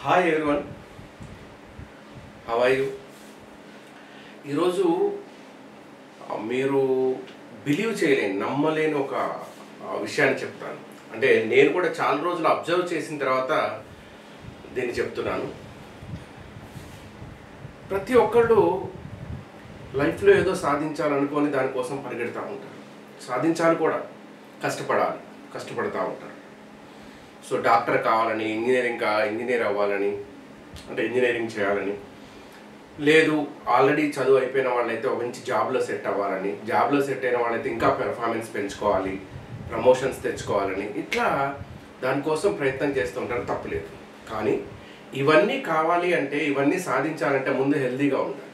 Hi everyone, how are you? ఈరోజు మీరు believe చేయలేని, నమ్మలేని ఒక విషయాన్ని చెప్తాను. అంటే నేను కూడా చాలా రోజులు అబ్జర్వ్ చేసిన తర్వాత దీన్ని చెప్తున్నాను. ప్రతి ఒక్కళ్ళు లైఫ్లో ఏదో సాధించాలనుకొని దానికోసం పరిగెడుతూ ఉంటారు. సాధించాలి కూడా, కష్టపడుతూ ఉంటారు. సో డాక్టర్ కావాలని, ఇంజనీర్ అవ్వాలని, అంటే ఇంజనీరింగ్ చేయాలని, లేదు ఆల్రెడీ చదువు అయిపోయిన వాళ్ళైతే ఒక మంచి జాబ్లో సెట్ అవ్వాలని, జాబ్లో సెట్ అయిన వాళ్ళైతే ఇంకా పెర్ఫార్మెన్స్ పెంచుకోవాలి, ప్రమోషన్స్ తెచ్చుకోవాలని, ఇట్లా దానికోసం ప్రయత్నం చేస్తుంటారు. తప్పులేదు. కానీ ఇవన్నీ కావాలి అంటే, ఇవన్నీ సాధించాలంటే ముందు హెల్తీగా ఉండాలి.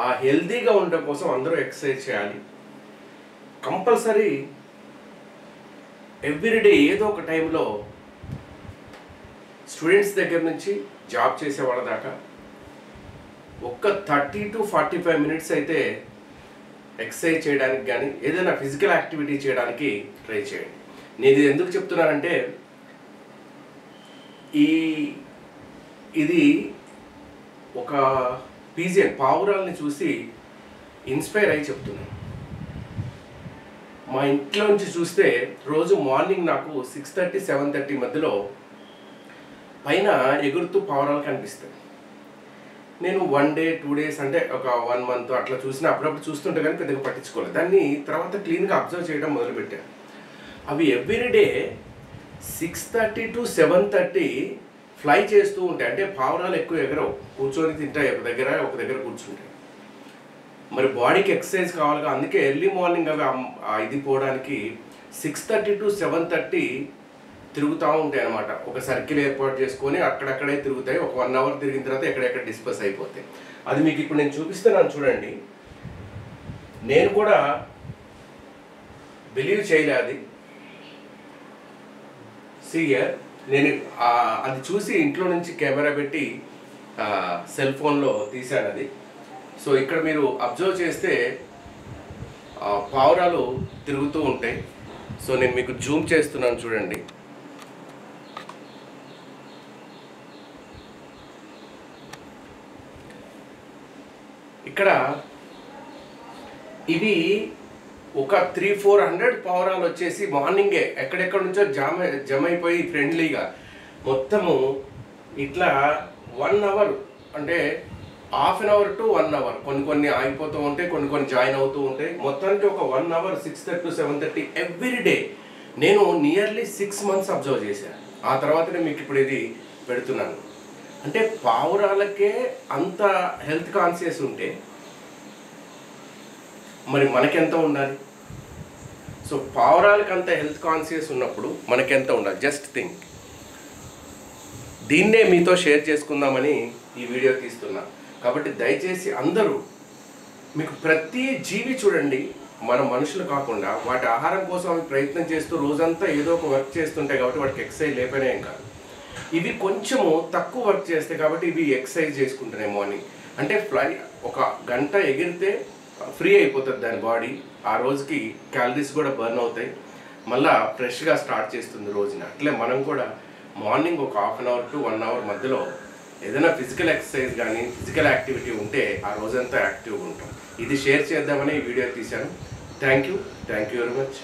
ఆ హెల్తీగా ఉండడం కోసం అందరూ ఎక్సర్సైజ్ చేయాలి. కంపల్సరీ ఎవ్రీడే ఏదో ఒక టైంలో స్టూడెంట్స్ దగ్గర నుంచి జాబ్ చేసే వాళ్ళ దాకా ఒక్క 30 to 45 మినిట్స్ అయితే ఎక్సర్సైజ్ చేయడానికి కానీ ఏదైనా ఫిజికల్ యాక్టివిటీ చేయడానికి ట్రై చేయండి. నేను ఇది ఎందుకు చెప్తున్నానంటే, ఇది ఒక పీజియన్ పావురాల్ని చూసి ఇన్స్పైర్ అయ్యి చెప్తున్నాను. మా ఇంట్లో నుంచి చూస్తే రోజు మార్నింగ్ నాకు 6:30, 7:30 మధ్యలో పైన ఎగురుతూ పావురాలు కనిపిస్తాయి. నేను 1 day 2 days అంటే ఒక 1 month అట్లా చూసిన, అప్పుడప్పుడు చూస్తుంటే కానీ పెద్దగా పట్టించుకోలేదు. దాన్ని తర్వాత క్లీన్గా అబ్జర్వ్ చేయడం మొదలుపెట్టాను. అవి ఎవ్రీడే 6:30 to 7:30 ఫ్లై చేస్తూ ఉంటాయి. అంటే పావురాలు ఎక్కువ ఎగరవు, కూర్చొని తింటాయి, ఒక దగ్గర కూర్చుంటాయి. మరి బాడీకి ఎక్సర్సైజ్ కావాలిగా, అందుకే ఎర్లీ మార్నింగ్ అవి ఇది పోవడానికి 6:30 to 7:30 తిరుగుతూ ఉంటాయి అన్నమాట. ఒక సర్కిల్ ఏర్పాటు చేసుకొని అక్కడక్కడే తిరుగుతాయి. ఒక 1 hour తిరిగిన తర్వాత ఎక్కడెక్కడ డిస్పర్స్ అయిపోతాయి. అది మీకు ఇప్పుడు నేను చూపిస్తున్నాను చూడండి. నేను కూడా బిలీవ్ చేయలే అది. నేను అది చూసి ఇంట్లో నుంచి కెమెరా పెట్టి సెల్ ఫోన్లో తీశాను అది. సో ఇక్కడ మీరు అబ్జర్వ్ చేస్తే పావురాలు తిరుగుతూ ఉంటాయి. సో నేను మీకు జూమ్ చేస్తున్నాను చూడండి. ఇక్కడ ఇవి ఒక 300-400 పావురాలు వచ్చేసి మార్నింగే ఎక్కడెక్కడ నుంచో జమ అయిపోయి ఫ్రెండ్లీగా మొత్తము ఇట్లా 1 hour అంటే ½ an hour to 1 hour కొన్ని ఆగిపోతూ ఉంటాయి, కొన్ని జాయిన్ అవుతూ ఉంటాయి. మొత్తానికి ఒక 1 hour 6:30 to 7:30 ఎవ్రీడే నేను నియర్లీ 6 months అబ్జర్వ్ చేశాను. ఆ తర్వాతనే మీకు ఇప్పుడు ఇది పెడుతున్నాను. అంటే పావురాలకే అంత హెల్త్ కాన్షియస్ ఉంటే మరి మనకెంత ఉండాలి? సో పావురాలకి అంత హెల్త్ కాన్షియస్ ఉన్నప్పుడు మనకెంత ఉండాలి? Just think. దీన్నే మీతో షేర్ చేసుకుందామని ఈ వీడియో తీస్తున్నా. కాబట్టి దయచేసి అందరూ, మీకు ప్రతి జీవి చూడండి, మన మనుషులు కాకుండా వాటి ఆహారం కోసం అవి ప్రయత్నం చేస్తూ రోజంతా ఏదో ఒక వర్క్ చేస్తుంటాయి. కాబట్టి వాటికి ఎక్సర్సైజ్ లేపనే ఏం కాదు. ఇవి కొంచెము తక్కువ వర్క్ చేస్తాయి కాబట్టి ఇవి ఎక్సర్సైజ్ చేసుకుంటున్నాయి మార్నింగ్. అంటే ఒక గంట ఎగిరితే ఫ్రీ అయిపోతుంది దాని బాడీ. ఆ రోజుకి క్యాలరీస్ కూడా బర్న్ అవుతాయి, మళ్ళీ ఫ్రెష్గా స్టార్ట్ చేస్తుంది రోజున. అట్లే మనం కూడా మార్నింగ్ ఒక ½ an hour to 1 hour మధ్యలో ఏదైనా ఫిజికల్ ఎక్సర్సైజ్ కానీ ఫిజికల్ యాక్టివిటీ ఉంటే ఆ రోజంతా యాక్టివ్గా ఉంటాం. ఇది షేర్ చేద్దామని ఈ వీడియో తీశాను. Thank you very much.